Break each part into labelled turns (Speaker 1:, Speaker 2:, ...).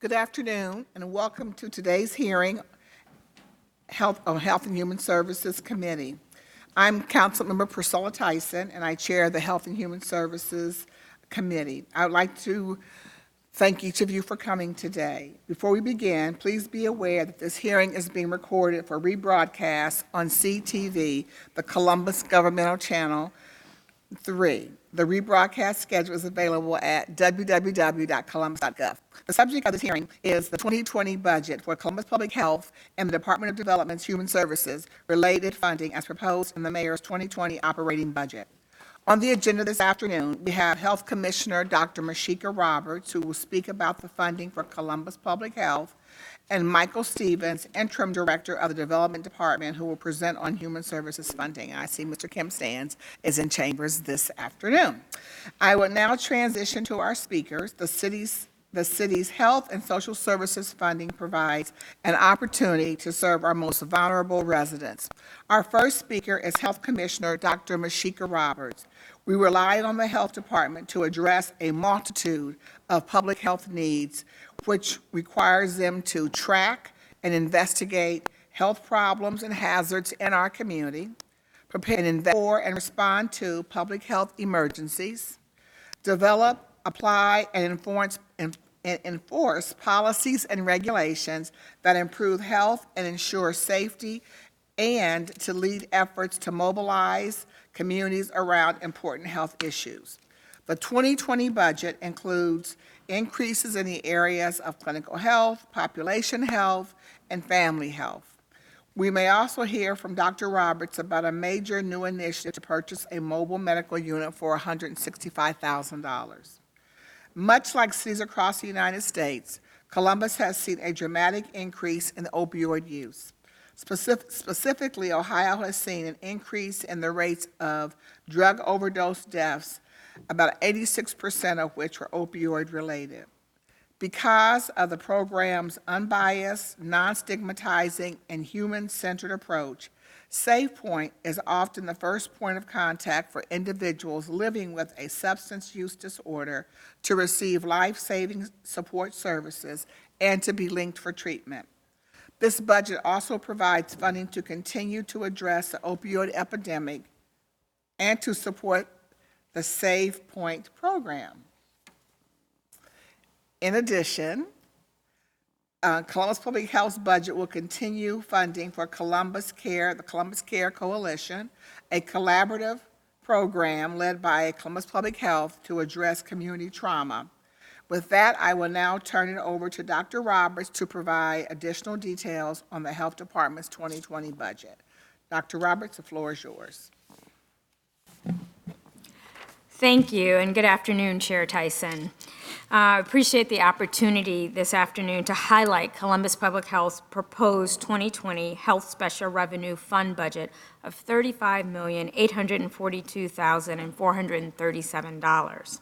Speaker 1: Good afternoon, and welcome to today's hearing on Health and Human Services Committee. I'm Councilmember Priscilla Tyson, and I chair the Health and Human Services Committee. I would like to thank each of you for coming today. Before we begin, please be aware that this hearing is being recorded for rebroadcast on CTV, the Columbus Governmental Channel 3. The rebroadcast schedule is available at www.columbus.gov. The subject of this hearing is the 2020 budget for Columbus Public Health and the Department of Development's Human Services related funding as proposed in the Mayor's 2020 operating budget. On the agenda this afternoon, we have Health Commissioner Dr. Michiko Roberts, who will speak about the funding for Columbus Public Health, and Michael Stevens, Interim Director of the Development Department, who will present on Human Services funding. I see Mr. Kim Sands is in chambers this afternoon. I will now transition to our speakers. The city's health and social services funding provides an opportunity to serve our most vulnerable residents. Our first speaker is Health Commissioner Dr. Michiko Roberts. We rely on the Health Department to address a multitude of public health needs, which requires them to track and investigate health problems and hazards in our community, prepare and invest for and respond to public health emergencies, develop, apply, and enforce policies and regulations that improve health and ensure safety, and to lead efforts to mobilize communities around important health issues. The 2020 budget includes increases in the areas of clinical health, population health, and family health. We may also hear from Dr. Roberts about a major new initiative to purchase a mobile medical unit for $165,000. Much like cities across the United States, Columbus has seen a dramatic increase in opioid use. Specifically, Ohio has seen an increase in the rates of drug overdose deaths, about 86% of which were opioid related. Because of the program's unbiased, non-stigmatizing, and human-centered approach, SafePoint is often the first point of contact for individuals living with a substance use disorder to receive life-saving support services and to be linked for treatment. This budget also provides funding to continue to address the opioid epidemic and to support the SafePoint program. In addition, Columbus Public Health's budget will continue funding for Columbus Care, the Columbus Care Coalition, a collaborative program led by Columbus Public Health to address community trauma. With that, I will now turn it over to Dr. Roberts to provide additional details on the Health Department's 2020 budget. Dr. Roberts, the floor is yours.
Speaker 2: Thank you, and good afternoon, Chair Tyson. I appreciate the opportunity this afternoon to highlight Columbus Public Health's proposed 2020 Health Special Revenue Fund budget of $35,842,437.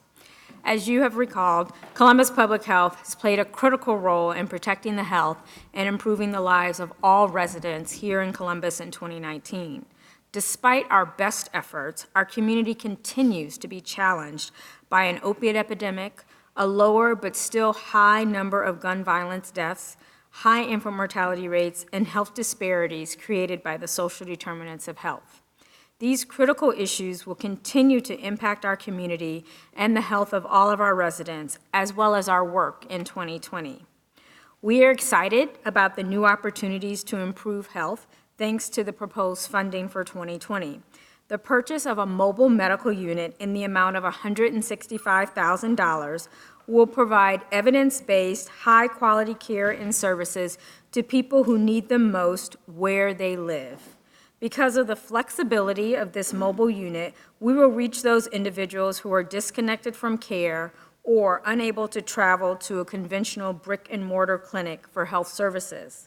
Speaker 2: As you have recalled, Columbus Public Health has played a critical role in protecting the health and improving the lives of all residents here in Columbus in 2019. Despite our best efforts, our community continues to be challenged by an opiate epidemic, a lower but still high number of gun violence deaths, high infant mortality rates, and health disparities created by the social determinants of health. These critical issues will continue to impact our community and the health of all of our residents, as well as our work in 2020. We are excited about the new opportunities to improve health thanks to the proposed funding for 2020. The purchase of a mobile medical unit in the amount of $165,000 will provide evidence-based, high-quality care and services to people who need them most where they live. Because of the flexibility of this mobile unit, we will reach those individuals who are disconnected from care or unable to travel to a conventional brick-and-mortar clinic for health services.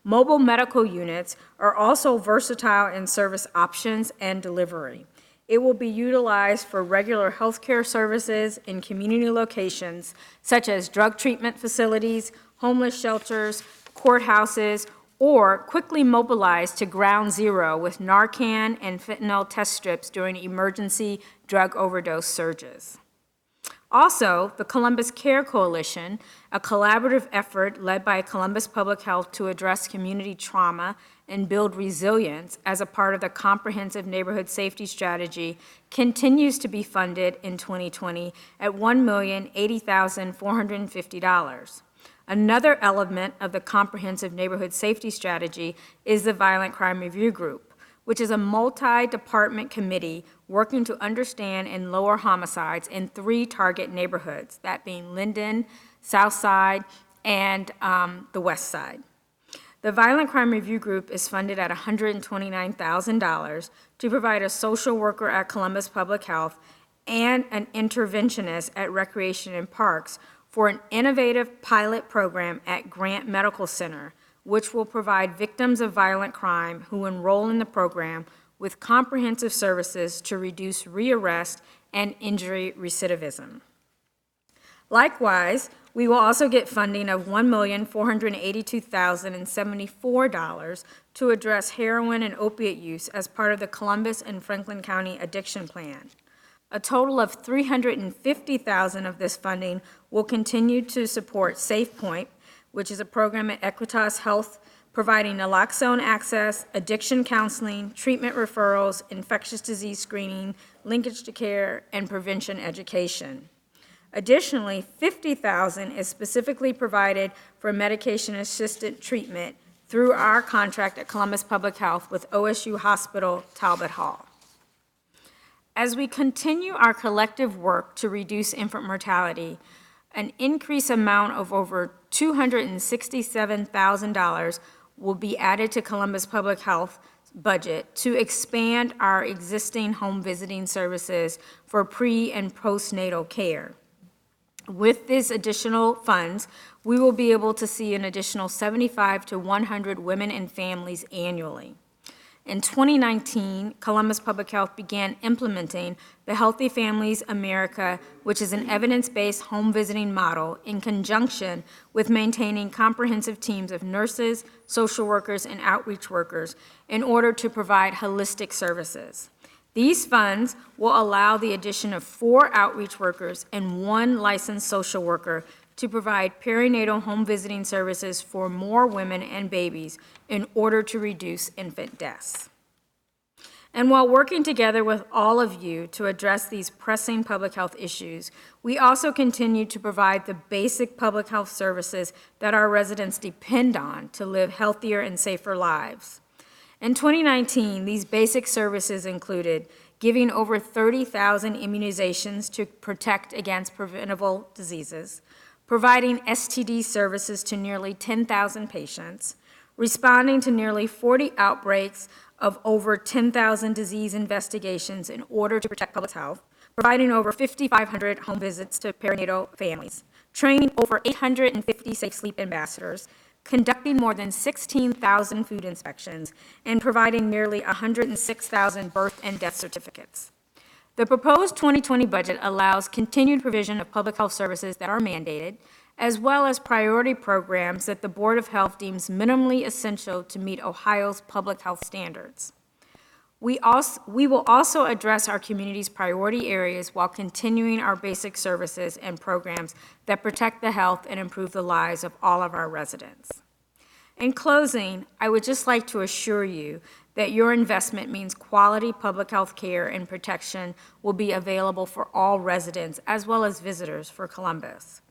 Speaker 2: Mobile medical units are also versatile in service options and delivery. It will be utilized for regular healthcare services in community locations such as drug treatment facilities, homeless shelters, courthouses, or quickly mobilized to ground zero with Narcan and fentanyl test strips during emergency drug overdose surges. Also, the Columbus Care Coalition, a collaborative effort led by Columbus Public Health to address community trauma and build resilience as a part of the comprehensive neighborhood safety strategy, continues to be funded in 2020 at $1,080,450. Another element of the comprehensive neighborhood safety strategy is the Violent Crime Review Group, which is a multi-department committee working to understand and lower homicides in 3 target neighborhoods, that being Linden, South Side, and the West Side. The Violent Crime Review Group is funded at $129,000 to provide a social worker at Columbus Public Health and an interventionist at Recreation and Parks for an innovative pilot program at Grant Medical Center, which will provide victims of violent crime who enroll in the program with comprehensive services to reduce rearrest and injury recidivism. Likewise, we will also get funding of $1,482,074 to address heroin and opiate use as part of the Columbus and Franklin County Addiction Plan. A total of $350,000 of this funding will continue to support SafePoint, which is a program at Equitas Health providing naloxone access, addiction counseling, treatment referrals, infectious disease screening, linkage to care, and prevention education. Additionally, $50,000 is specifically provided for medication-assisted treatment through our contract at Columbus Public Health with OSU Hospital Talbot Hall. As we continue our collective work to reduce infant mortality, an increased amount of over $267,000 will be added to Columbus Public Health budget to expand our existing home visiting services for pre- and postnatal care. With these additional funds, we will be able to see an additional 75 to 100 women and families annually. In 2019, Columbus Public Health began implementing the Healthy Families America, which is an evidence-based home visiting model in conjunction with maintaining comprehensive teams of nurses, social workers, and outreach workers in order to provide holistic services. These funds will allow the addition of 4 outreach workers and 1 licensed social worker to provide perinatal home visiting services for more women and babies in order to reduce infant deaths. And while working together with all of you to address these pressing public health issues, we also continue to provide the basic public health services that our residents depend on to live healthier and safer lives. In 2019, these basic services included giving over 30,000 immunizations to protect against preventable diseases, providing STD services to nearly 10,000 patients, responding to nearly 40 outbreaks of over 10,000 disease investigations in order to protect public health, providing over 5,500 home visits to perinatal families, training over 850 Safe Sleep ambassadors, conducting more than 16,000 food inspections, and providing nearly 106,000 birth and death certificates. The proposed 2020 budget allows continued provision of public health services that are mandated, as well as priority programs that the Board of Health deems minimally essential to meet Ohio's public health standards. We will also address our community's priority areas while continuing our basic services and programs that protect the health and improve the lives of all of our residents. In closing, I would just like to assure you that your investment means quality public health care and protection will be available for all residents as well as visitors for Columbus.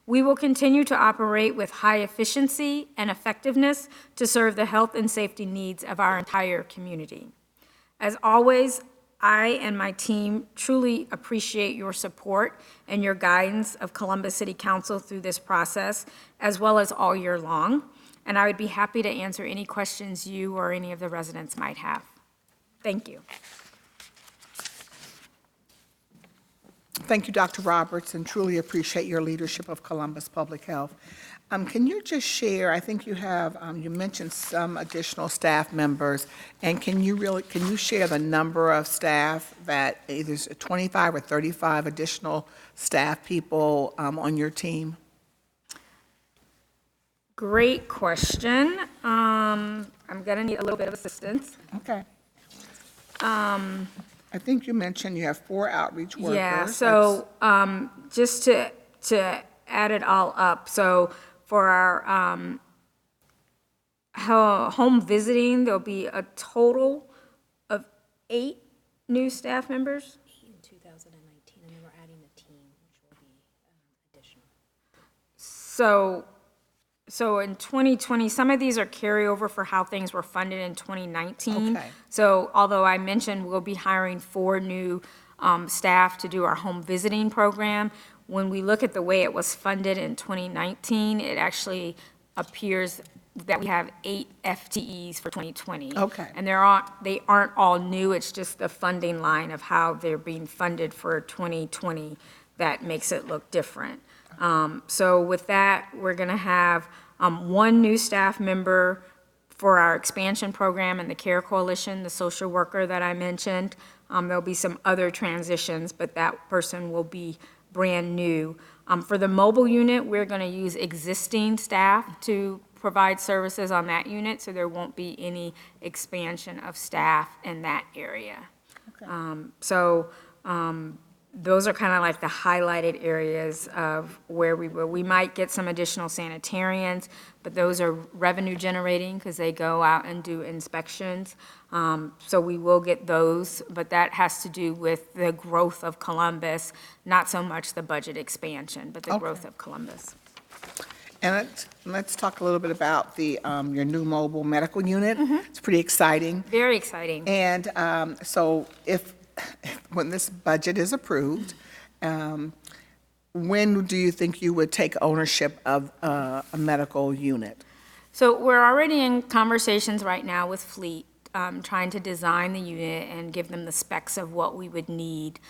Speaker 2: We will continue to operate with high efficiency and effectiveness to serve the health and safety needs of our entire community. As always, I and my team truly appreciate your support and your guidance of Columbus City Council through this process, as well as all year long. And I would be happy to answer any questions you or any of the residents might have. Thank you.
Speaker 1: Thank you, Dr. Roberts, and truly appreciate your leadership of Columbus Public Health. Can you just share, I think you have, you mentioned some additional staff members, and can you share the number of staff that either 25 or 35 additional staff people on your team?
Speaker 2: Great question. I'm gonna need a little bit of assistance.
Speaker 1: Okay. I think you mentioned you have 4 outreach workers.
Speaker 2: Yeah, so just to add it all up, so for our home visiting, there'll be a total of 8 new staff members.
Speaker 3: In 2019, and then we're adding a team, which will be additional.
Speaker 2: So in 2020, some of these are carryover for how things were funded in 2019.
Speaker 1: Okay.
Speaker 2: So although I mentioned we'll be hiring 4 new staff to do our home visiting program, when we look at the way it was funded in 2019, it actually appears that we have 8 FTEs for 2020.
Speaker 1: Okay.
Speaker 2: And they aren't all new, it's just the funding line of how they're being funded for 2020 that makes it look different. So with that, we're going to have 1 new staff member for our expansion program and the Care Coalition, the social worker that I mentioned. There'll be some other transitions, but that person will be brand new. For the mobile unit, we're going to use existing staff to provide services on that unit, so there won't be any expansion of staff in that area.
Speaker 1: Okay.
Speaker 2: Those are kind of like the highlighted areas of where we will. We might get some additional sanitarians, but those are revenue generating because they go out and do inspections. So we will get those, but that has to do with the growth of Columbus, not so much the budget expansion, but the growth of Columbus.
Speaker 1: And let's talk a little bit about your new mobile medical unit. It's pretty exciting.
Speaker 2: Very exciting.
Speaker 1: And so when this budget is approved, when do you think you would take ownership of a medical unit?
Speaker 2: So we're already in conversations right now with Fleet, trying to design the unit and give them the specs of what we would need.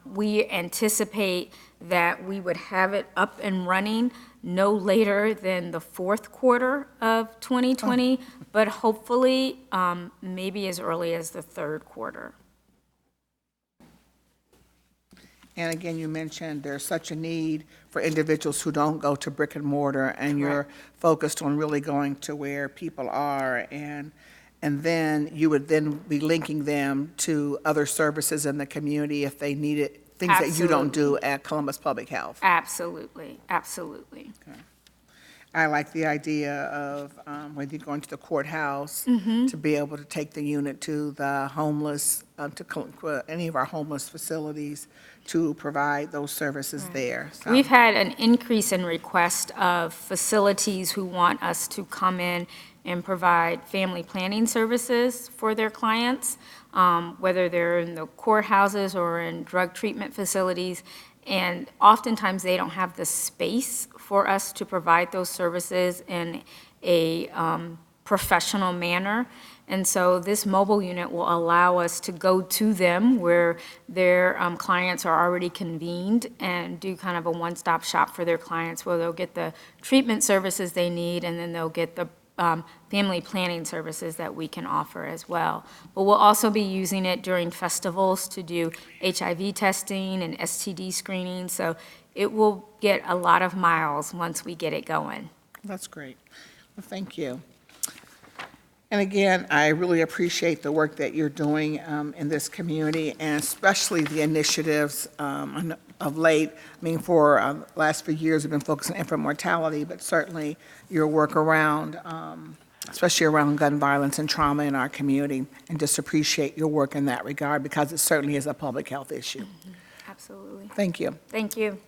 Speaker 2: We anticipate that we would have it up and running no later than the 4th quarter of 2020, but hopefully maybe as early as the 3rd quarter.
Speaker 1: And again, you mentioned there's such a need for individuals who don't go to brick and mortar, and you're focused on really going to where people are, and then you would then be linking them to other services in the community if they need it, things that you don't do at Columbus Public Health.
Speaker 2: Absolutely, absolutely.
Speaker 1: Okay. I like the idea of whether you're going to the courthouse, to be able to take the unit to the homeless, to any of our homeless facilities to provide those services there. So.
Speaker 2: We've had an increase in request of facilities who want us to come in and provide family planning services for their clients, whether they're in the courthouses or in drug treatment facilities. And oftentimes they don't have the space for us to provide those services in a professional manner. And so this mobile unit will allow us to go to them where their clients are already convened and do kind of a one-stop shop for their clients where they'll get the treatment services they need and then they'll get the family planning services that we can offer as well. But we'll also be using it during festivals to do HIV testing and STD screening, so it will get a lot of miles once we get it going.
Speaker 1: That's great. Well, thank you. And again, I really appreciate the work that you're doing in this community, and especially the initiatives of late. I mean, for the last few years, we've been focused on infant mortality, but certainly your work around, especially around gun violence and trauma in our community, and just appreciate your work in that regard because it certainly is a public health issue.
Speaker 2: Absolutely.
Speaker 1: Thank you.
Speaker 2: Thank you.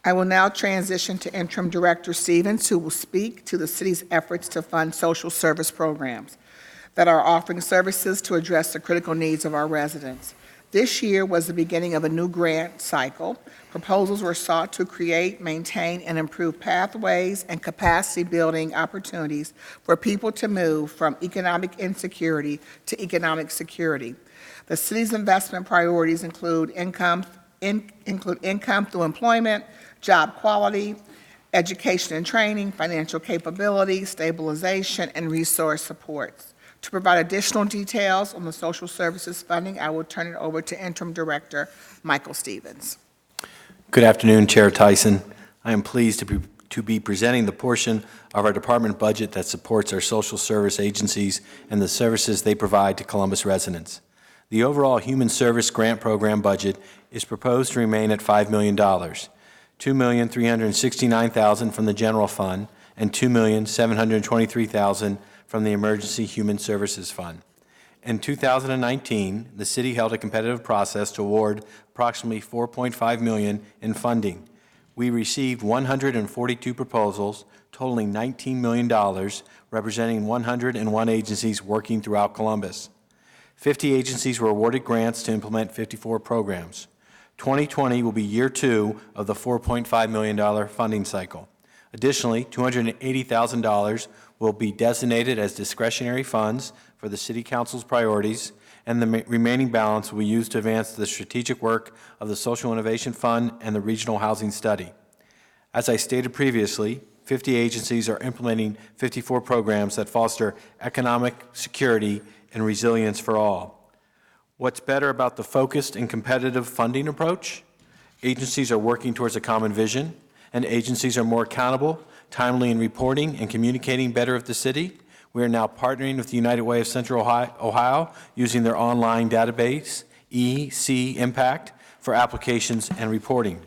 Speaker 1: I will now transition to Interim Director Stevens, who will speak to the city's efforts to fund social service programs that are offering services to address the critical needs of our residents. This year was the beginning of a new grant cycle. Proposals were sought to create, maintain, and improve pathways and capacity-building opportunities for people to move from economic insecurity to economic security. The city's investment priorities include income through employment, job quality, education and training, financial capability, stabilization, and resource supports. To provide additional details on the social services funding, I will turn it over to Interim Director Michael Stevens.
Speaker 4: Good afternoon, Chair Tyson. I am pleased to be presenting the portion of our department budget that supports our social service agencies and the services they provide to Columbus residents. The overall Human Service Grant Program budget is proposed to remain at $5 million, $2,369,000 from the General Fund and $2,723,000 from the Emergency Human Services Fund. In 2019, the city held a competitive process to award approximately $4.5 million in funding. We received 142 proposals totaling $19 million, representing 101 agencies working throughout Columbus. 50 agencies were awarded grants to implement 54 programs. 2020 will be year 2 of the $4.5 million funding cycle. Additionally, $280,000 will be designated as discretionary funds for the City Council's priorities, and the remaining balance will be used to advance the strategic work of the Social Innovation Fund and the Regional Housing Study. As I stated previously, 50 agencies are implementing 54 programs that foster economic security and resilience for all. What's better about the focused and competitive funding approach? Agencies are working towards a common vision, and agencies are more accountable, timely in reporting and communicating better with the city. We are now partnering with the United Way of Central Ohio using their online database, EC Impact, for applications and reporting.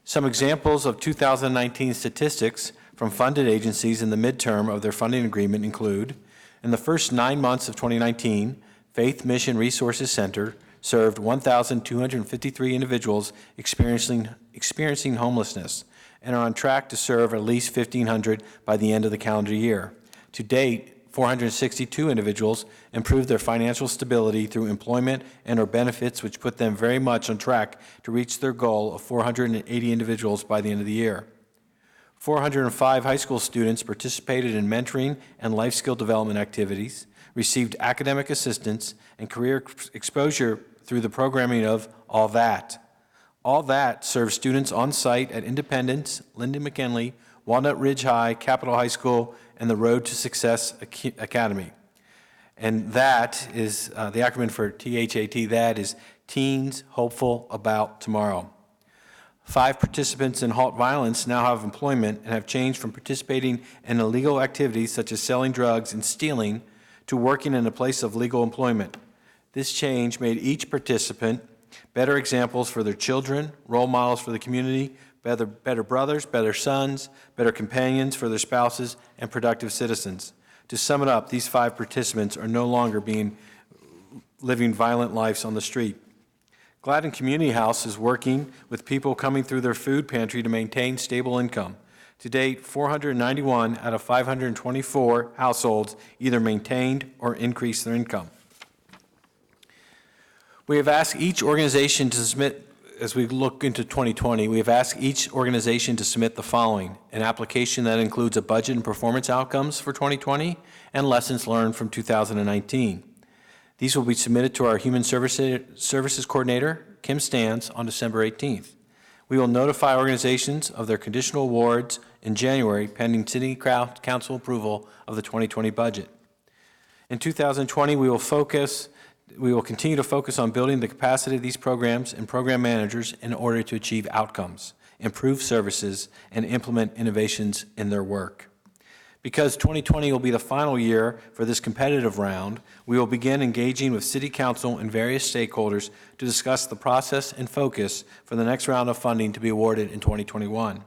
Speaker 4: Some examples of 2019 statistics from funded agencies in the midterm of their funding agreement include, in the first 9 months of 2019, Faith Mission Resources Center served 1,253 individuals experiencing homelessness and are on track to serve at least 1,500 by the end of the calendar year. To date, 462 individuals improved their financial stability through employment and or benefits, which put them very much on track to reach their goal of 480 individuals by the end of the year. 405 high school students participated in mentoring and life skill development activities, received academic assistance and career exposure through the programming of All That. All That serves students on site at Independence, Lyndon McKinley, Walnut Ridge High, Capitol High School, and the Road to Success Academy. And that is the acronym for THAT. That is Teens Hopeful About Tomorrow. 5 participants in Halt Violence now have employment and have changed from participating in illegal activities such as selling drugs and stealing to working in a place of legal employment. This change made each participant better examples for their children, role models for the community, better brothers, better sons, better companions for their spouses, and productive citizens. To sum it up, these 5 participants are no longer living violent lives on the street. Gladden Community House is working with people coming through their food pantry to maintain stable income. To date, 491 out of 524 households either maintained or increased their income. We have asked each organization to submit, as we look into 2020, we have asked each organization to submit the following: an application that includes a budget and performance outcomes for 2020 and lessons learned from 2019. These will be submitted to our Human Services Coordinator, Kim Stans, on December 18th. We will notify organizations of their conditional awards in January, pending City Council approval of the 2020 budget. In 2020, we will continue to focus on building the capacity of these programs and program managers in order to achieve outcomes, improve services, and implement innovations in their work. Because 2020 will be the final year for this competitive round, we will begin engaging with City Council and various stakeholders to discuss the process and focus for the next round of funding to be awarded in 2021.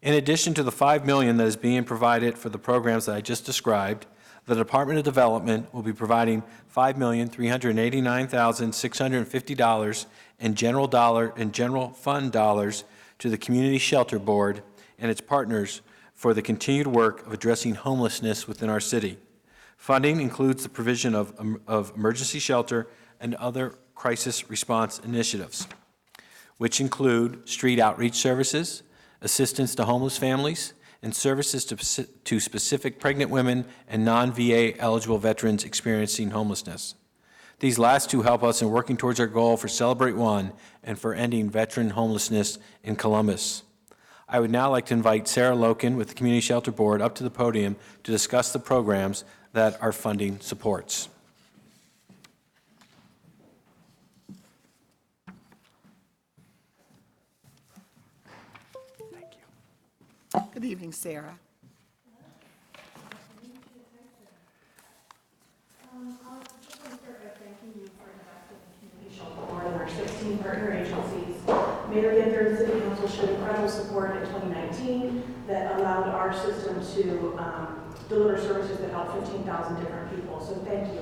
Speaker 4: In addition to the $5 million that is being provided for the programs that I just described, the Department of Development will be providing $5,389,650 in general fund dollars to the Community Shelter Board and its partners for the continued work of addressing homelessness within our city. Funding includes the provision of emergency shelter and other crisis response initiatives, which include street outreach services, assistance to homeless families, and services to specific pregnant women and non-VA eligible veterans experiencing homelessness. These last two help us in working towards our goal for Celebrate One and for ending veteran homelessness in Columbus. I would now like to invite Sarah Loken with the Community Shelter Board up to the podium to discuss the programs that our funding supports.
Speaker 5: Thank you.
Speaker 1: Good evening, Sarah.
Speaker 5: Board and our 16 partner agencies. Mayor Ginder and City Council showed incredible support in 2019 that allowed our system to deliver services that help 15,000 different people. So thank you.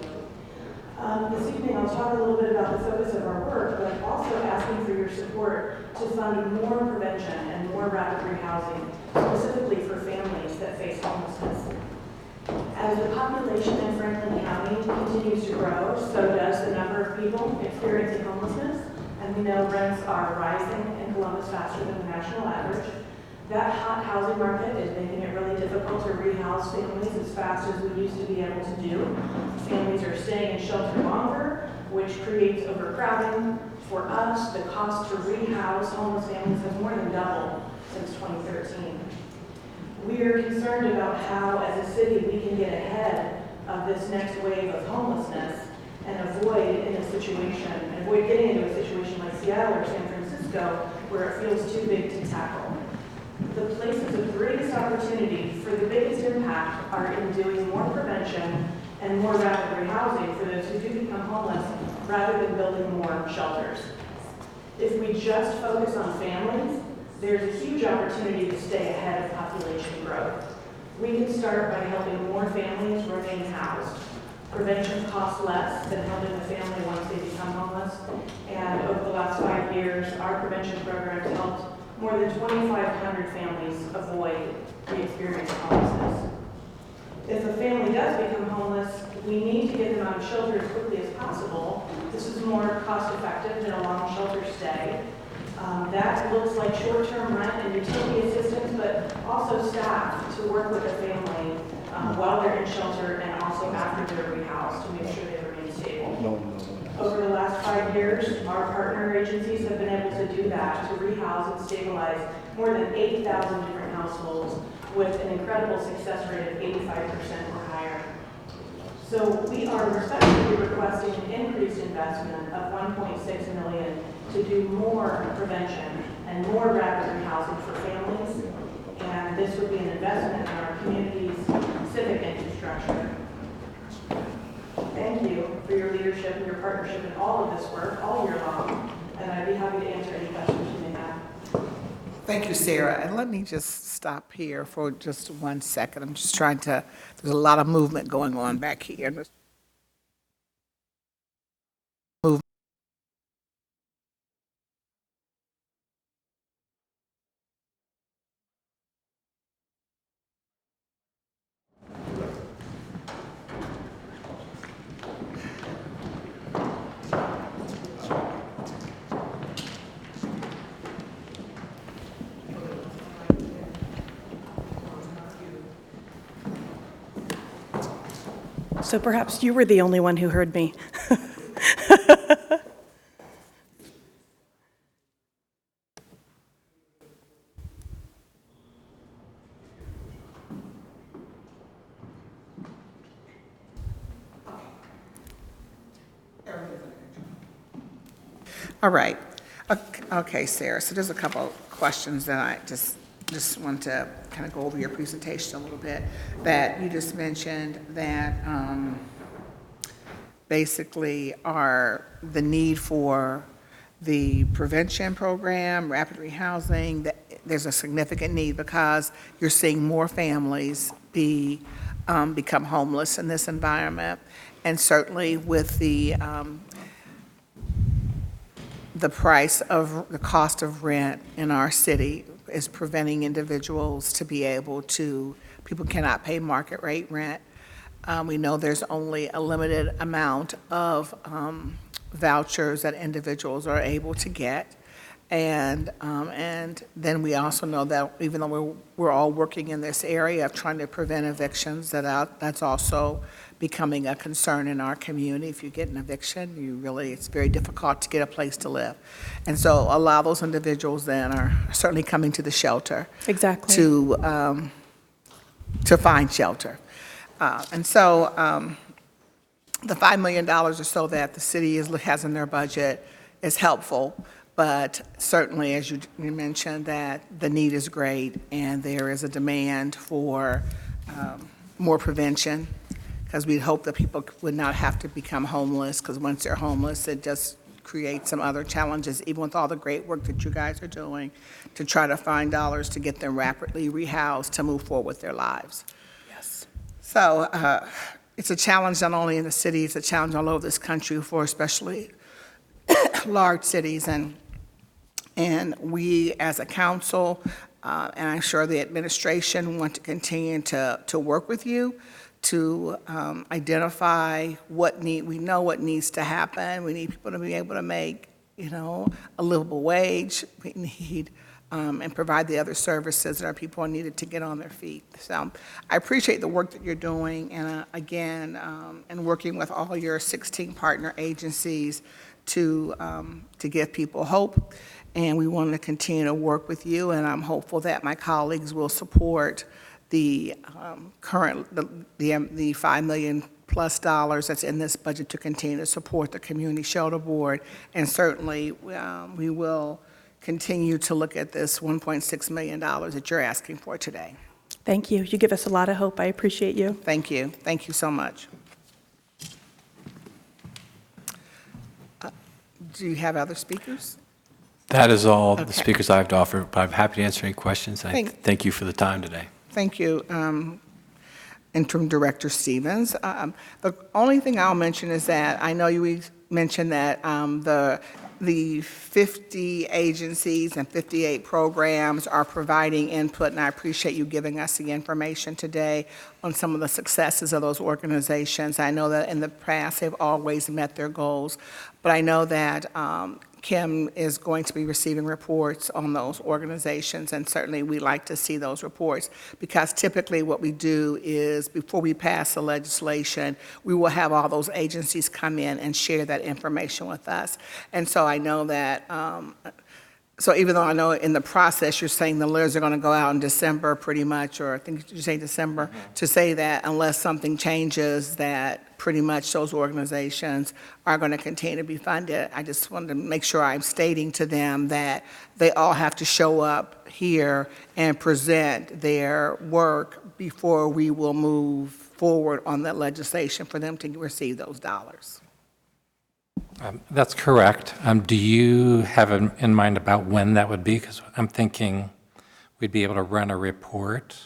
Speaker 5: This evening I'll talk a little bit about the focus of our work, but also asking for your support to fund more prevention and more rapid rehousing, specifically for families that face homelessness. As the population in Franklin County continues to grow, so does the number of people experiencing homelessness, and we know rents are rising in Columbus faster than the national average. That hot housing market is making it really difficult to rehouse families as fast as we used to be able to do. Families are staying in shelter longer, which creates overcrowding. For us, the cost to rehouse homeless families has more than doubled since 2013. We are concerned about how, as a city, we can get ahead of this next wave of homelessness and avoid getting into a situation like Seattle or San Francisco where it feels too big to tackle. The places of greatest opportunity for the biggest impact are in doing more prevention and more rapid rehousing for those who do become homeless rather than building more shelters. If we just focus on families, there's a huge opportunity to stay ahead of population growth. We can start by helping more families remain housed. Prevention costs less than helping the family once they become homeless. And over the last 5 years, our prevention programs helped more than 2,500 families avoid re-experiencing homelessness. If a family does become homeless, we need to get them out of shelter as quickly as possible. This is more cost effective than a long shelter stay. That looks like short-term rent and utility assistance, but also staff to work with the family while they're in shelter and also after they're rehoused to make sure they remain stable. Over the last 5 years, our partner agencies have been able to do that, to rehouse and stabilize more than 8,000 different households with an incredible success rate of 85% or higher. So we are respectfully requesting an increased investment of $1.6 million to do more prevention and more rapid rehousing for families. And this would be an investment in our community's civic infrastructure. Thank you for your leadership and your partnership in all of this work all year long. And I'd be happy to answer any questions you may have.
Speaker 1: Thank you, Sarah. And let me just stop here for just 1 second. I'm just trying to, there's a lot of movement going on back here.
Speaker 6: So perhaps you were the only one who heard me.
Speaker 1: All right. Okay, Sarah, so there's a couple of questions that I just want to kind of go over your presentation a little bit, that you just mentioned that basically are the need for the prevention program, rapid rehousing, that there's a significant need because you're seeing more families become homeless in this environment. And certainly with the cost of rent in our city is preventing individuals to be able to, people cannot pay market rate rent. We know there's only a limited amount of vouchers that individuals are able to get. And then we also know that even though we're all working in this area of trying to prevent evictions, that's also becoming a concern in our community. If you get an eviction, it's very difficult to get a place to live. And so a lot of those individuals then are certainly coming to the shelter.
Speaker 6: Exactly.
Speaker 1: To find shelter. And so the $5 million or so that the city has in their budget is helpful. But certainly, as you mentioned, that the need is great, and there is a demand for more prevention, because we hope that people would not have to become homeless, because once they're homeless, it just creates some other challenges, even with all the great work that you guys are doing, to try to find dollars to get them rapidly rehoused to move forward with their lives.
Speaker 6: Yes.
Speaker 1: So it's a challenge not only in the city, it's a challenge all over this country for especially large cities. And we, as a council, and I'm sure the administration, want to continue to work with you to identify we know what needs to happen. We need people to be able to make, a livable wage. We need, and provide the other services that our people are needed to get on their feet. So I appreciate the work that you're doing, and again, and working with all your 16 partner agencies to give people hope. And we want to continue to work with you, and I'm hopeful that my colleagues will support the the $5 million plus that's in this budget to continue to support the Community Shelter Board. And certainly, we will continue to look at this $1.6 million that you're asking for today.
Speaker 6: Thank you. You give us a lot of hope. I appreciate you.
Speaker 1: Thank you. Thank you so much. Do you have other speakers?
Speaker 4: That is all the
Speaker 1: Okay.
Speaker 4: speakers I have to offer, but I'm happy to answer any questions. I thank you for the time today.
Speaker 1: Thank you, Interim Director Stevens. The only thing I'll mention is that I know you mentioned that the 50 agencies and 58 programs are providing input, and I appreciate you giving us the information today on some of the successes of those organizations. I know that in the past, they've always met their goals, but I know that Kim is going to be receiving reports on those organizations, and certainly we like to see those reports, because typically what we do is, before we pass the legislation, we will have all those agencies come in and share that information with us. And so I know that, so even though I know in the process you're saying the letters are going to go out in December pretty much, or I think you say December, to say that unless something changes, that pretty much those organizations are going to continue to be funded. I just wanted to make sure I'm stating to them that they all have to show up here and present their work before we will move forward on that legislation for them to receive those dollars.
Speaker 7: That's correct. Do you have in mind about when that would be? Because I'm thinking we'd be able to run a report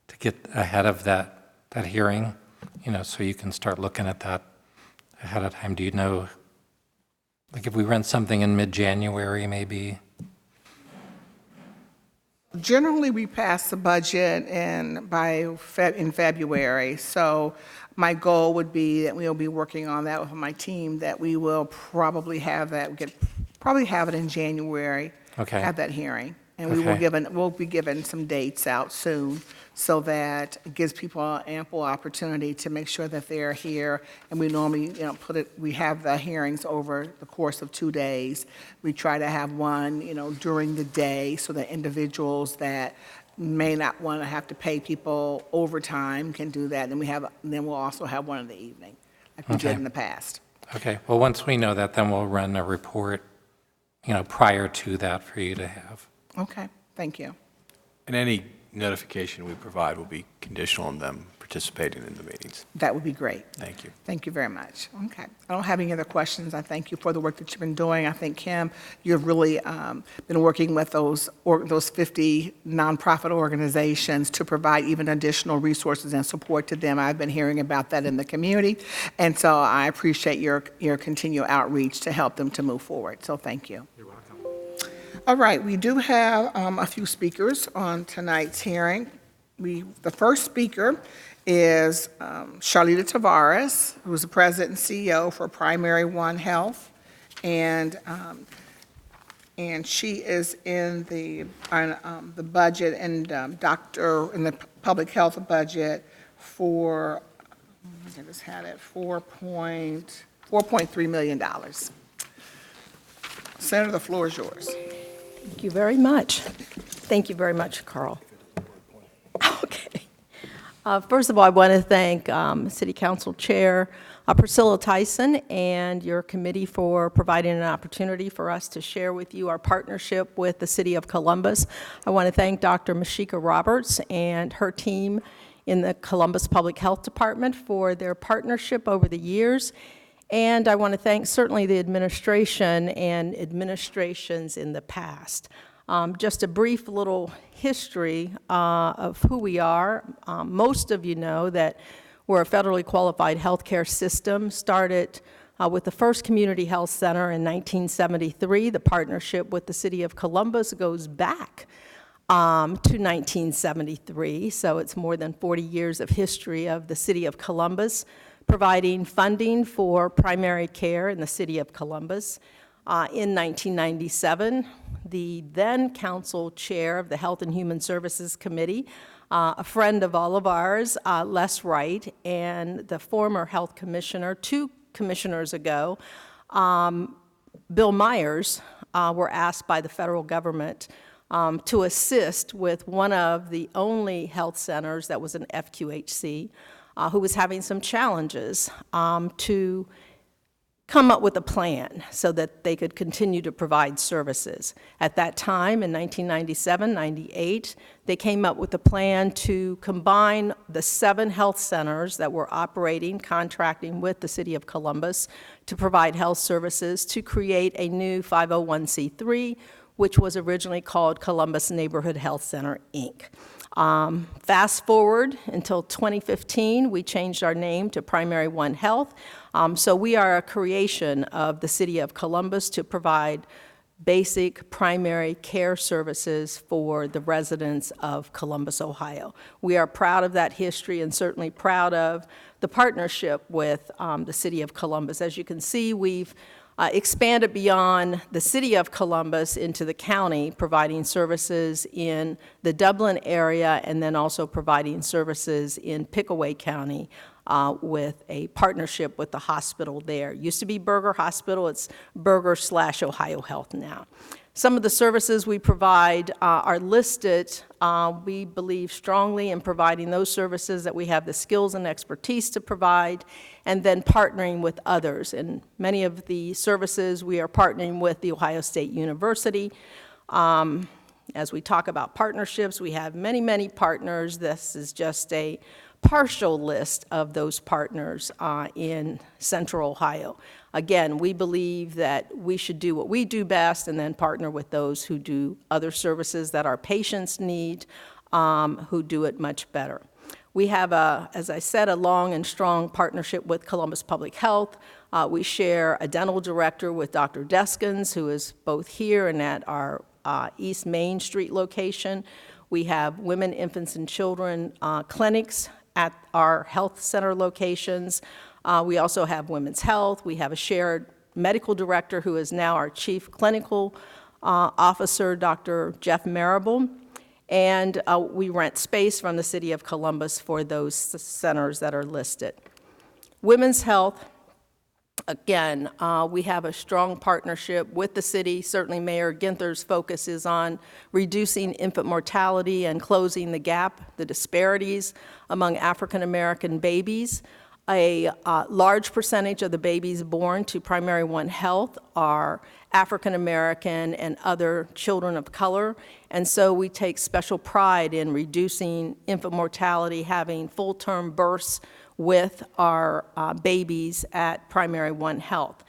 Speaker 7: to get ahead of that hearing, so you can start looking at that ahead of time. Do you know, like if we run something in mid-January maybe?
Speaker 1: Generally, we pass the budget in February, so my goal would be that we'll be working on that with my team, that we will probably have it in January.
Speaker 7: Okay.
Speaker 1: Have that hearing. And
Speaker 7: Okay.
Speaker 1: we'll be given some dates out soon, so that it gives people ample opportunity to make sure that they're here. And we normally, we have the hearings over the course of 2 days. We try to have one, during the day, so that individuals that may not want to have to pay people overtime can do that. And then we'll also have one in the evening, like we did
Speaker 7: Okay.
Speaker 1: in the past.
Speaker 7: Okay, well, once we know that, then we'll run a report, prior to that for you to have.
Speaker 1: Okay, thank you.
Speaker 4: And any notification we provide will be conditional on them participating in the meetings.
Speaker 1: That would be great.
Speaker 4: Thank you.
Speaker 1: Thank you very much. Okay. I don't have any other questions. I thank you for the work that you've been doing. I think, Kim, you've really been working with those 50 nonprofit organizations to provide even additional resources and support to them. I've been hearing about that in the community, and so I appreciate your continued outreach to help them to move forward. So thank you. You're welcome. All right, we do have a few speakers on tonight's hearing. The first speaker is Charlita Tavares, who's the president and CEO for Primary One Health, and she is in the budget and in the public health budget for, I just had it, $4.3 million. Senator, the floor is yours.
Speaker 8: Thank you very much. Thank you very much, Carl. Okay.
Speaker 6: First of all, I want to thank City Council Chair Priscilla Tyson and your committee for providing an opportunity for us to share with you our partnership with the City of Columbus. I want to thank Dr. Michiko Roberts and her team in the Columbus Public Health Department for their partnership over the years. And I want to thank certainly the administration and administrations in the past. Just a brief little history of who we are. Most of you know that we're a federally qualified healthcare system, started with the first community health center in 1973. The partnership with the City of Columbus goes back to 1973, so it's more than 40 years of history of the City of Columbus, providing funding for primary care in the City of Columbus. In 1997, the then council chair of the Health and Human Services Committee, a friend of all of ours, Les Wright, and the former health commissioner, 2 commissioners ago, Bill Myers, were asked by the federal government to assist with one of the only health centers that was an FQHC, who was having some challenges to come up with a plan so that they could continue to provide services. At that time, in 1997, 98, they came up with a plan to combine the 7 health centers that were operating, contracting with the City of Columbus to provide health services to create a new 501c3, which was originally called Columbus Neighborhood Health Center, Inc. Fast forward until 2015, we changed our name to Primary One Health. So we are a creation of the City of Columbus to provide basic primary care services for the residents of Columbus, Ohio. We are proud of that history and certainly proud of the partnership with the City of Columbus. As you can see, we've expanded beyond the City of Columbus into the county, providing services in the Dublin area and then also providing services in Pickaway County with a partnership with the hospital there. Used to be Berger Hospital, it's Berger/Ohio Health now. Some of the services we provide are listed. We believe strongly in providing those services that we have the skills and expertise to provide, and then partnering with others. And many of the services we are partnering with The Ohio State University. As we talk about partnerships, we have many, many partners. This is just a partial list of those partners in Central Ohio. Again, we believe that we should do what we do best and then partner with those who do other services that our patients need, who do it much better. We have, as I said, a long and strong partnership with Columbus Public Health. We share a dental director with Dr. Deskins, who is both here and at our East Main Street location. We have women, infants, and children clinics at our health center locations. We also have women's health. We have a shared medical director who is now our chief clinical officer, Dr. Jeff Marable. And we rent space from the City of Columbus for those centers that are listed. Women's health, again, we have a strong partnership with the city. Certainly Mayor Ginther's focus is on reducing infant mortality and closing the gap, the disparities among African American babies. A large percentage of the babies born to Primary One Health are African American and other children of color, and so we take special pride in reducing infant mortality, having full-term births with our babies at Primary One Health.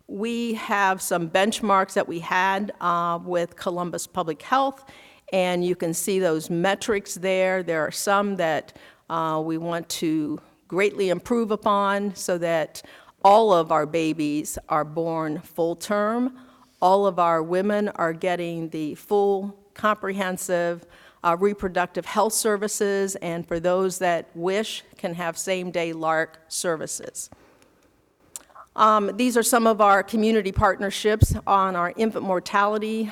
Speaker 6: We have some benchmarks that we had with Columbus Public Health, and you can see those metrics there. There are some that we want to greatly improve upon so that all of our babies are born full term. All of our women are getting the full comprehensive reproductive health services, and for those that wish, can have same-day LARC services. These are some of our community partnerships on our infant mortality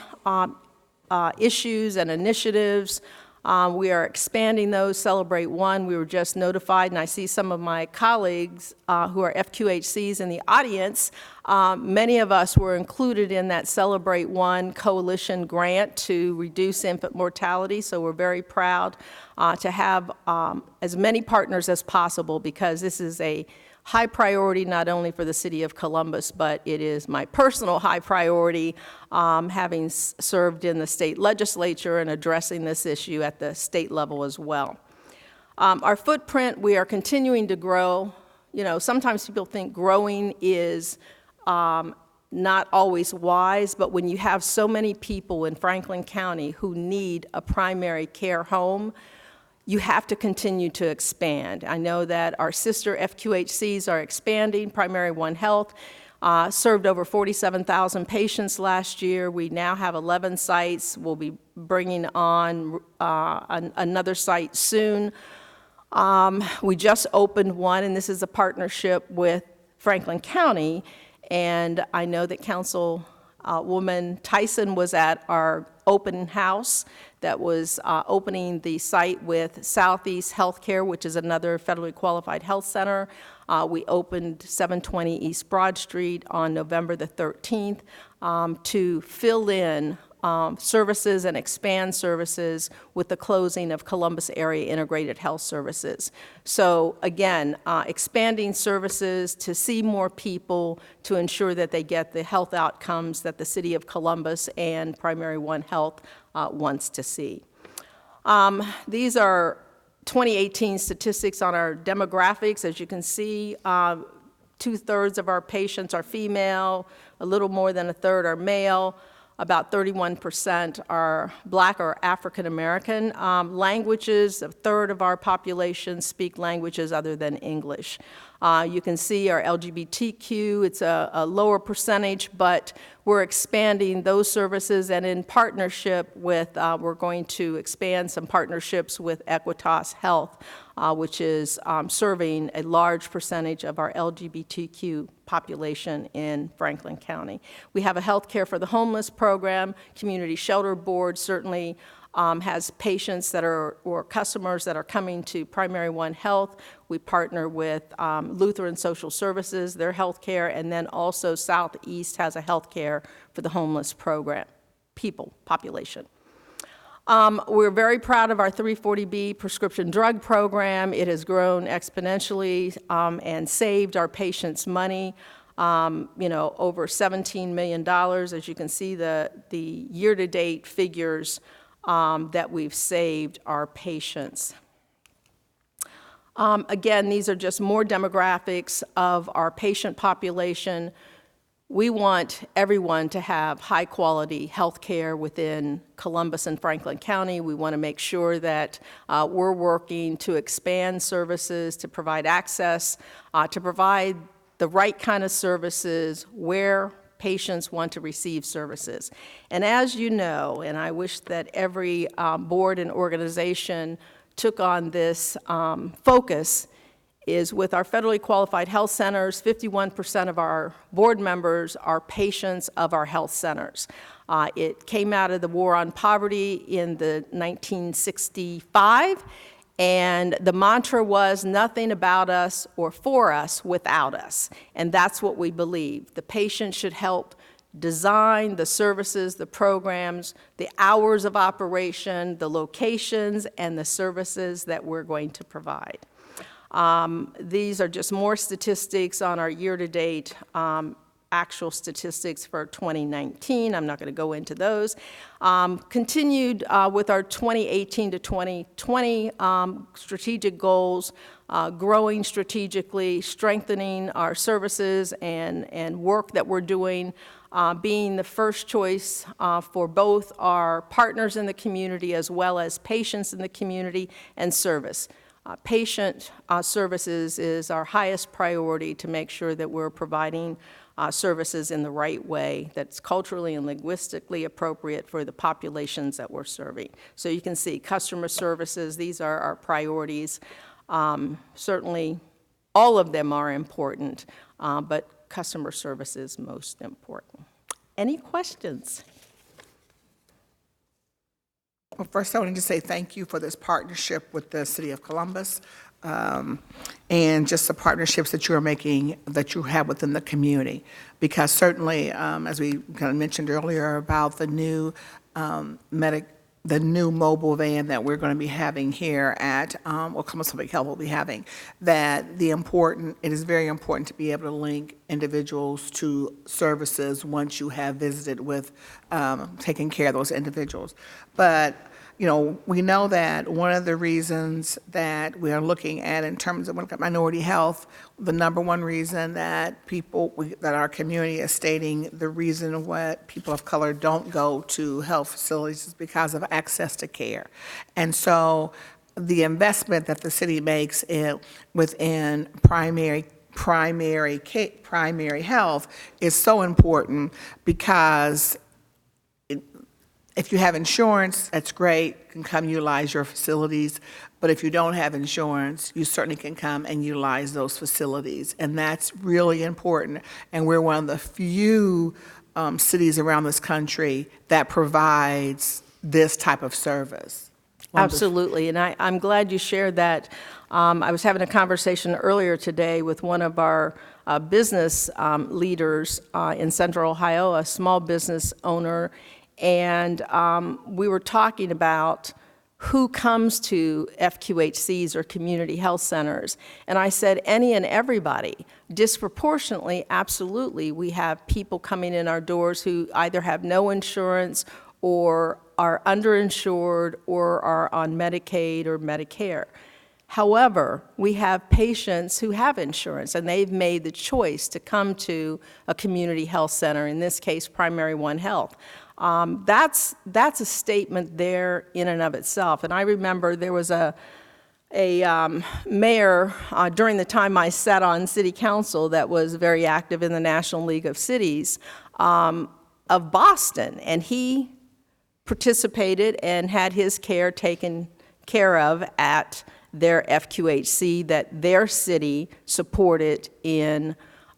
Speaker 6: issues and initiatives. We are expanding those. Celebrate One, we were just notified, and I see some of my colleagues who are FQHCs in the audience. Many of us were included in that Celebrate One coalition grant to reduce infant mortality, so we're very proud to have as many partners as possible, because this is a high priority not only for the city of Columbus, but it is my personal high priority, having served in the state legislature and addressing this issue at the state level as well. Our footprint, we are continuing to grow. You know, sometimes people think growing is not always wise, but when you have so many people in Franklin County who need a primary care home, you have to continue to expand. I know that our sister FQHCs are expanding. Primary One Health served over 47,000 patients last year. We now have 11 sites. We'll be bringing on another site soon. We just opened one, and this is a partnership with Franklin County. And I know that Councilwoman Tyson was at our open house that was opening the site with Southeast Healthcare, which is another federally qualified health center. We opened 720 East Broad Street on November the 13th to fill in services and expand services with the closing of Columbus Area Integrated Health Services. So again, expanding services to see more people, to ensure that they get the health outcomes that the city of Columbus and Primary One Health wants to see. These are 2018 statistics on our demographics. As you can see, 2/3 of our patients are female, a little more than a third are male. About 31% are Black or African American. Languages, a third of our population speak languages other than English. You can see our LGBTQ, it's a lower percentage, but we're expanding those services, and in partnership with, we're going to expand some partnerships with Equitas Health, which is serving a large percentage of our LGBTQ population in Franklin County. We have a Health Care for the Homeless program. Community Shelter Board certainly has patients that are, or customers that are coming to Primary One Health. We partner with Lutheran Social Services, their health care, and then also Southeast has a health care for the homeless program, population. We're very proud of our 340B prescription drug program. It has grown exponentially and saved our patients money. Over $17 million, as you can see the year-to-date figures that we've saved our patients. Again, these are just more demographics of our patient population. We want everyone to have high-quality health care within Columbus and Franklin County. We want to make sure that we're working to expand services, to provide access, to provide the right kind of services where patients want to receive services. And as you know, and I wish that every board and organization took on this focus, is with our federally qualified health centers, 51% of our board members are patients of our health centers. It came out of the war on poverty in the 1965, and the mantra was nothing about us or for us without us. And that's what we believe. The patient should help design the services, the programs, the hours of operation, the locations, and the services that we're going to provide. These are just more statistics on our year-to-date actual statistics for 2019. I'm not going to go into those. Continued with our 2018 to 2020 strategic goals, growing strategically, strengthening our services and work that we're doing, being the first choice for both our partners in the community as well as patients in the community, and service. Patient services is our highest priority, to make sure that we're providing services in the right way that's culturally and linguistically appropriate for the populations that we're serving. So you can see customer services, these are our priorities. Certainly, all of them are important, but customer service is most important. Any questions?
Speaker 1: Well, first, I wanted to say thank you for this partnership with the City of Columbus, and just the partnerships that you're making, that you have within the community. Because certainly, as we kind of mentioned earlier about the new the new mobile van that we're going to be having here at, Columbus Public Health will be having, that it is very important to be able to link individuals to services once you have visited with, taking care of those individuals. But, we know that one of the reasons that we are looking at in terms of when it comes to minority health, the number one reason that that our community is stating the reason why people of color don't go to health facilities is because of access to care. And so the investment that the city makes within primary health is so important, because if you have insurance, that's great, you can come utilize your facilities. But if you don't have insurance, you certainly can come and utilize those facilities. And that's really important. And we're one of the few cities around this country that provides this type of service.
Speaker 6: Absolutely, and I'm glad you shared that. I was having a conversation earlier today with one of our business leaders in Central Ohio, a small business owner, and we were talking about who comes to FQHCs or community health centers. And I said any and everybody. Disproportionately, absolutely, we have people coming in our doors who either have no insurance or are underinsured or are on Medicaid or Medicare. However, we have patients who have insurance, and they've made the choice to come to a community health center, in this case, Primary One Health. That's a statement there in and of itself. And I remember there was a mayor during the time I sat on city council that was very active in the National League of Cities of Boston, and he participated and had his care taken care of at their FQHC that their city supported in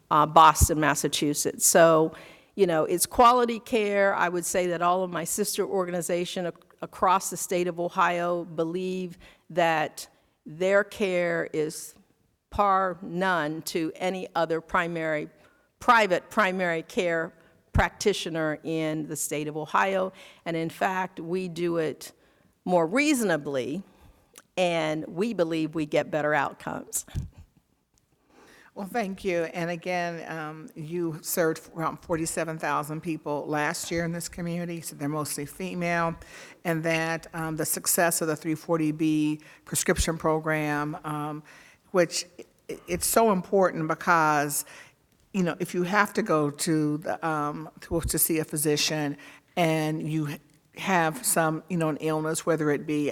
Speaker 6: Boston, Massachusetts. So, it's quality care. I would say that all of my sister organizations across the state of Ohio believe that their care is par none to any other private primary care practitioner in the state of Ohio. And in fact, we do it more reasonably, and we believe we get better outcomes.
Speaker 1: Well, thank you. And again, you served around 47,000 people last year in this community, so they're mostly female, and that the success of the 340B prescription program, which it's so important because, if you have to go to to see a physician and you have some, an illness, whether it be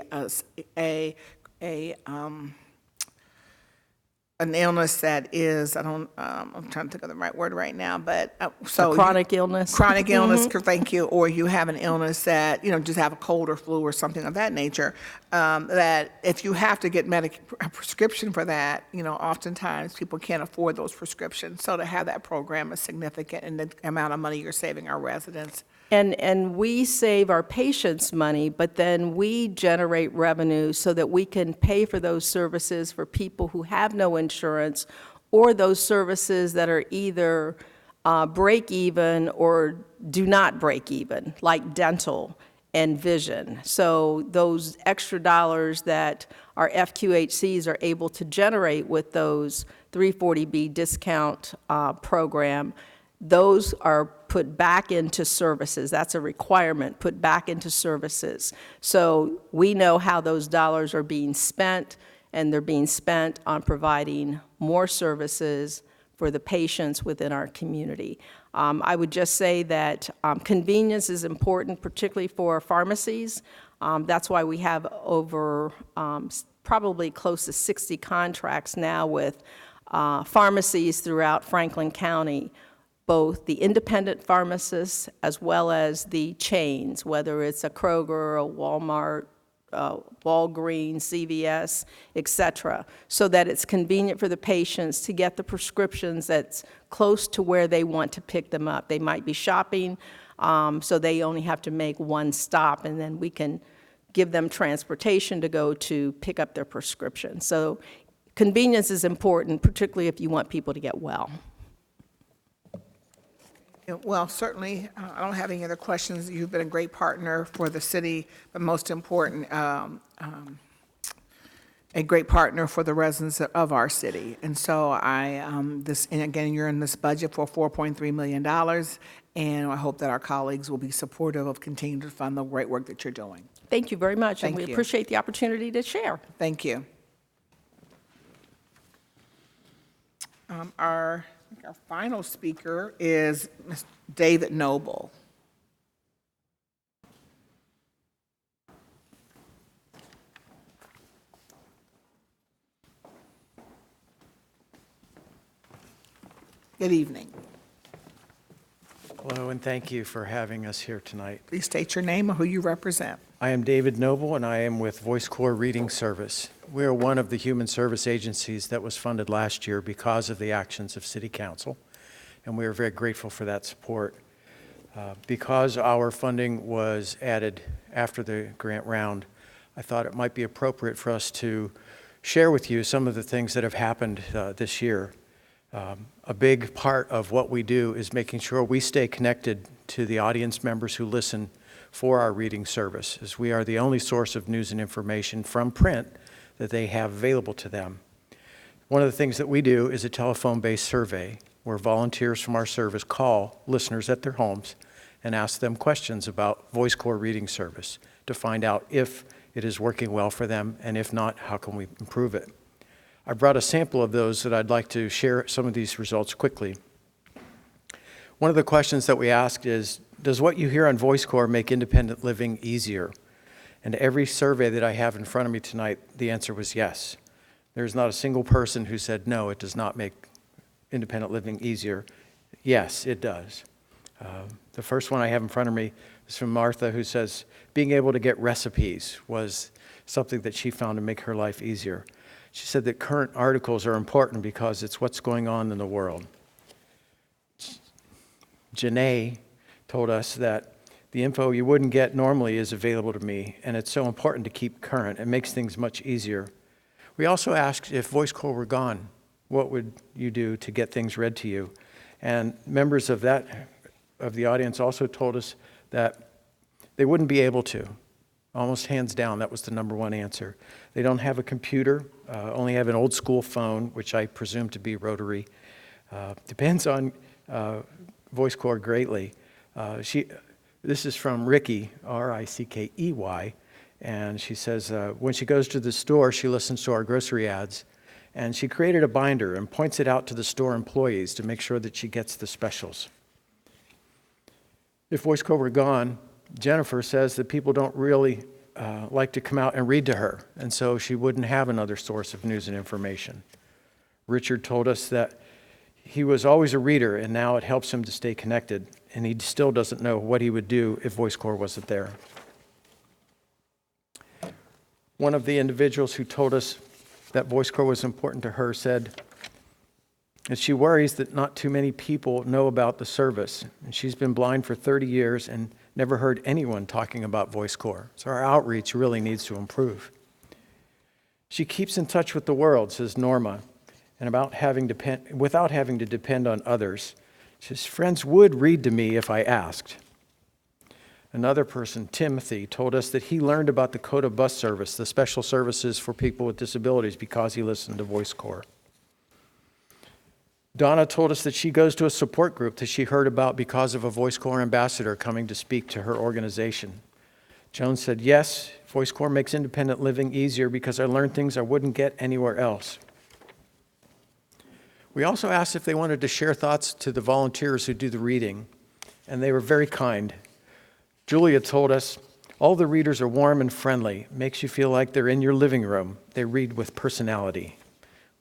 Speaker 1: an illness that is, I'm trying to think of the right word right now, but so.
Speaker 6: A chronic illness.
Speaker 1: Chronic illness, thank you, or you have an illness that, just have a cold or flu or something of that nature, that if you have to get a prescription for that, oftentimes people can't afford those prescriptions. So to have that program is significant in the amount of money you're saving our residents.
Speaker 6: And we save our patients money, but then we generate revenue so that we can pay for those services for people who have no insurance, or those services that are either break even or do not break even, like dental and vision. So those extra dollars that our FQHCs are able to generate with those 340B discount program, those are put back into services. That's a requirement, put back into services. So we know how those dollars are being spent, and they're being spent on providing more services for the patients within our community. I would just say that convenience is important, particularly for pharmacies. That's why we have over probably close to 60 contracts now with pharmacies throughout Franklin County, both the independent pharmacists as well as the chains, whether it's a Kroger, a Walmart, Walgreens, CVS, et cetera, so that it's convenient for the patients to get the prescriptions that's close to where they want to pick them up. They might be shopping, so they only have to make one stop, and then we can give them transportation to go to pick up their prescription. So convenience is important, particularly if you want people to get well.
Speaker 1: Yeah, well, certainly, I don't have any other questions. You've been a great partner for the city, but most important, a great partner for the residents of our city. And so and again, you're in this budget for $4.3 million, and I hope that our colleagues will be supportive of continuing to fund the great work that you're doing.
Speaker 6: Thank you very much, and
Speaker 1: Thank
Speaker 6: we
Speaker 1: you.
Speaker 6: appreciate the opportunity to share.
Speaker 1: Thank you. Our final speaker is Mr. David Noble. Good evening.
Speaker 8: Hello, and thank you for having us here tonight.
Speaker 1: Please state your name and who you represent.
Speaker 8: I am David Noble, and I am with Voice Corps Reading Service. We are one of the human service agencies that was funded last year because of the actions of City Council, and we are very grateful for that support. Because our funding was added after the grant round, I thought it might be appropriate for us to share with you some of the things that have happened this year. A big part of what we do is making sure we stay connected to the audience members who listen for our reading service, as we are the only source of news and information from print that they have available to them. One of the things that we do is a telephone-based survey where volunteers from our service call listeners at their homes and ask them questions about Voice Corps Reading Service to find out if it is working well for them, and if not, how can we improve it. I brought a sample of those that I'd like to share some of these results quickly. One of the questions that we asked is, does what you hear on Voice Corps make independent living easier? And every survey that I have in front of me tonight, the answer was yes. There's not a single person who said, no, it does not make independent living easier. Yes, it does. The first one I have in front of me is from Martha, who says, being able to get recipes was something that she found to make her life easier. She said that current articles are important because it's what's going on in the world. Janae told us that the info you wouldn't get normally is available to me, and it's so important to keep current. It makes things much easier. We also asked if Voice Corps were gone, what would you do to get things read to you? And members of the audience also told us that they wouldn't be able to. Almost hands down, that was the number one answer. They don't have a computer, only have an old school phone, which I presume to be rotary. Depends on Voice Corps greatly. This is from Ricky, R-I-C-K-E-Y, and she says, when she goes to the store, she listens to our grocery ads, and she created a binder and points it out to the store employees to make sure that she gets the specials. If Voice Corps were gone, Jennifer says that people don't really like to come out and read to her, and so she wouldn't have another source of news and information. Richard told us that he was always a reader, and now it helps him to stay connected, and he still doesn't know what he would do if Voice Corps wasn't there. One of the individuals who told us that Voice Corps was important to her said that she worries that not too many people know about the service, and she's been blind for 30 years and never heard anyone talking about Voice Corps, so our outreach really needs to improve. She keeps in touch with the world, says Norma, and without having to depend on others. She says, friends would read to me if I asked. Another person, Timothy, told us that he learned about the CODA bus service, the special services for people with disabilities, because he listened to Voice Corps. Donna told us that she goes to a support group that she heard about because of a Voice Corps ambassador coming to speak to her organization. Joan said, yes, Voice Corps makes independent living easier because I learned things I wouldn't get anywhere else. We also asked if they wanted to share thoughts to the volunteers who do the reading, and they were very kind. Julia told us, all the readers are warm and friendly, makes you feel like they're in your living room. They read with personality.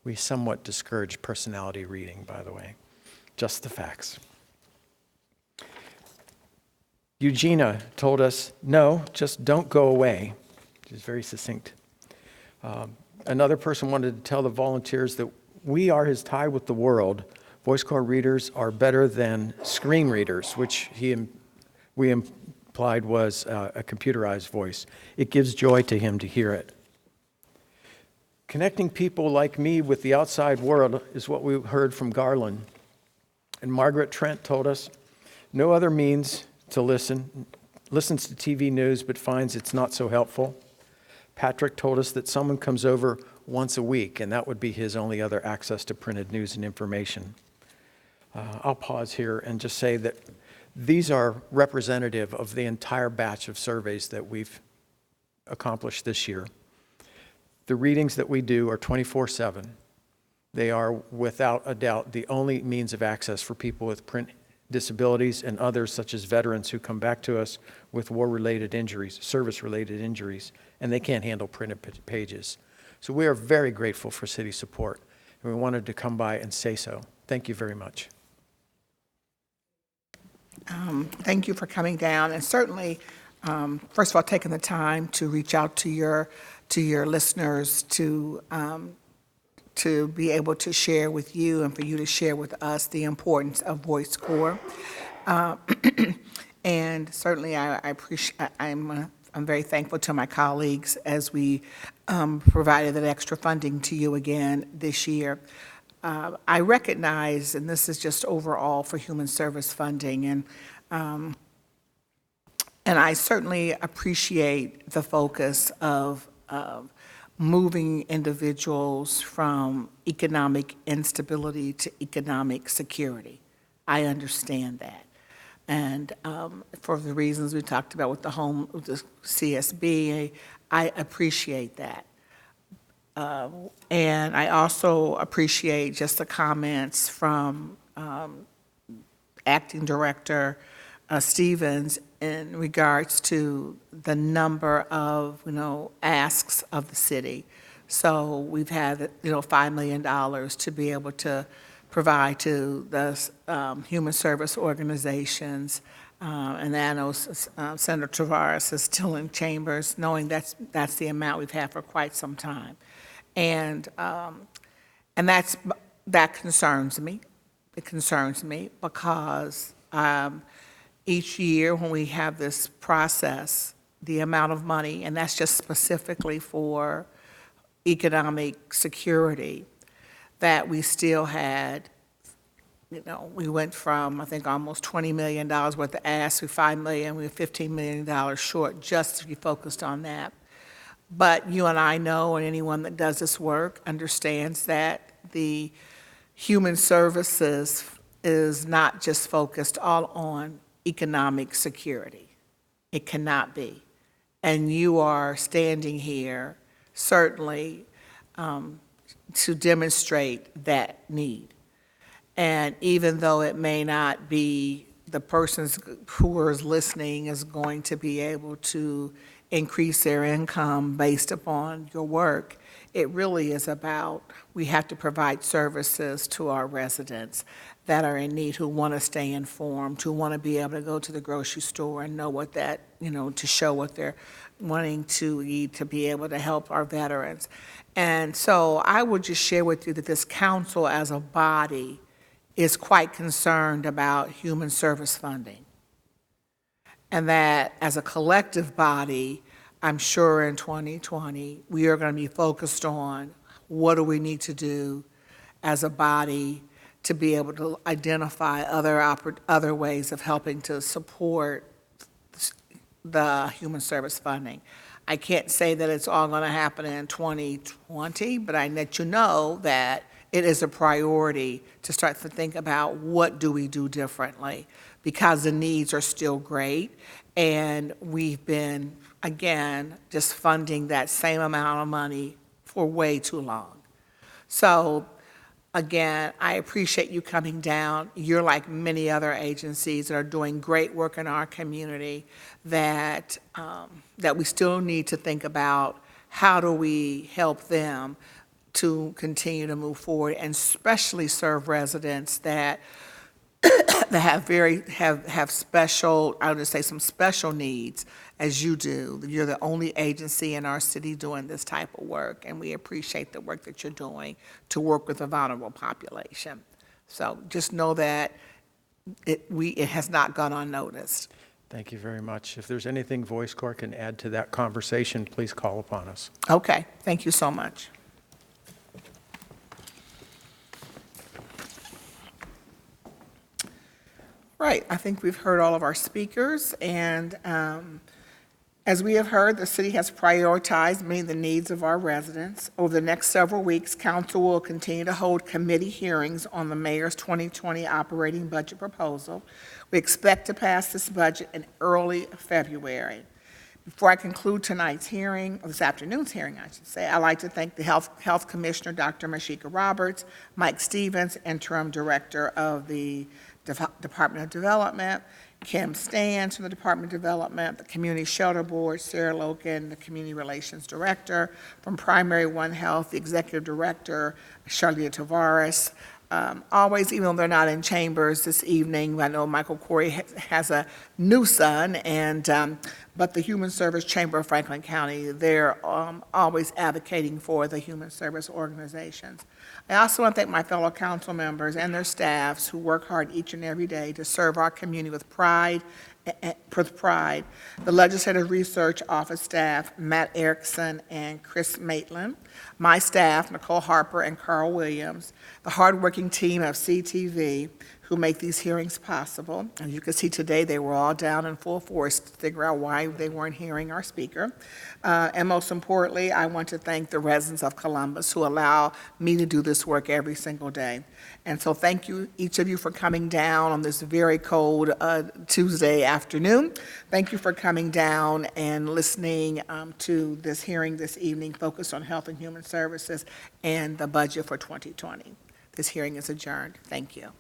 Speaker 8: We somewhat discourage personality reading, by the way. Just the facts. Eugenia told us, no, just don't go away. She's very succinct. Another person wanted to tell the volunteers that we are his tie with the world. Voice Corps readers are better than screen readers, which we supplied was a computerized voice. It gives joy to him to hear it. Connecting people like me with the outside world is what we heard from Garland. And Margaret Trent told us, no other means to listens to TV news but finds it's not so helpful. Patrick told us that someone comes over once a week, and that would be his only other access to printed news and information. I'll pause here and just say that these are representative of the entire batch of surveys that we've accomplished this year. The readings that we do are 24/7. They are, without a doubt, the only means of access for people with print disabilities and others, such as veterans who come back to us with war-related injuries, service-related injuries, and they can't handle printed pages. So we are very grateful for city support, and we wanted to come by and say so. Thank you very much.
Speaker 1: Thank you for coming down, and certainly, first of all, taking the time to reach out to your listeners to be able to share with you and for you to share with us the importance of Voice Corps. And certainly, I appreciate. I'm very thankful to my colleagues as we provided that extra funding to you again this year. I recognize, and this is just overall for human service funding, and I certainly appreciate the focus of moving individuals from economic instability to economic security. I understand that. And for the reasons we talked about with the CSB, I appreciate that. And I also appreciate just the comments from Acting Director Stevens in regards to the number of, asks of the city. So we've had, $5 million to be able to provide to the human service organizations. And I know Senator Tavares is still in chambers, knowing that's the amount we've had for quite some time. And that concerns me. It concerns me because each year when we have this process, the amount of money, and that's just specifically for economic security, that we still had, we went from, I think, almost $20 million worth of asks to $5 million. We were $15 million short just to be focused on that. But you and I know, and anyone that does this work understands that the human services is not just focused all on economic security. It cannot be. And you are standing here certainly to demonstrate that need. And even though it may not be the persons who are listening is going to be able to increase their income based upon your work, it really is about, we have to provide services to our residents that are in need, who want to stay informed, who want to be able to go to the grocery store and know what that, to show what they're wanting to eat, to be able to help our veterans. And so I would just share with you that this council as a body is quite concerned about human service funding. And that as a collective body, I'm sure in 2020, we are going to be focused on what do we need to do as a body to be able to identify other ways of helping to support the human service funding. I can't say that it's all going to happen in 2020, but I let you know that it is a priority to start to think about what do we do differently, because the needs are still great, and we've been, again, just funding that same amount of money for way too long. So, again, I appreciate you coming down. You're like many other agencies that are doing great work in our community that we still need to think about how do we help them to continue to move forward, and especially serve residents that have special, I would just say some special needs, as you do. You're the only agency in our city doing this type of work, and we appreciate the work that you're doing to work with a vulnerable population. So just know that it has not gone unnoticed.
Speaker 8: Thank you very much. If there's anything Voice Corps can add to that conversation, please call upon us.
Speaker 1: Okay, thank you so much. Right, I think we've heard all of our speakers, and as we have heard, the city has prioritized meeting the needs of our residents. Over the next several weeks, council will continue to hold committee hearings on the mayor's 2020 operating budget proposal. We expect to pass this budget in early February. Before I conclude tonight's hearing, or this afternoon's hearing, I should say, I'd like to thank the Health Commissioner, Dr. Michiko Roberts, Mike Stevens, Interim Director of the Department of Development, Kim Stans from the Department of Development, the Community Shelter Board, Sarah Logan, the Community Relations Director, from Primary One Health, the Executive Director, Charlia Tavares. Always, even though they're not in chambers this evening, I know Michael Corey has a new son, but the Human Service Chamber of Franklin County, they're always advocating for the human service organizations. I also want to thank my fellow council members and their staffs who work hard each and every day to serve our community with pride. The Legislative Research Office staff, Matt Erickson and Chris Maitland, my staff, Nicole Harper and Carl Williams, the hardworking team of CTV who make these hearings possible. As you can see today, they were all down in full force to figure out why they weren't hearing our speaker. And most importantly, I want to thank the residents of Columbus who allow me to do this work every single day. And so thank you, each of you, for coming down on this very cold Tuesday afternoon. Thank you for coming down and listening to this hearing this evening focused on Health and Human Services and the budget for 2020. This hearing is adjourned. Thank you.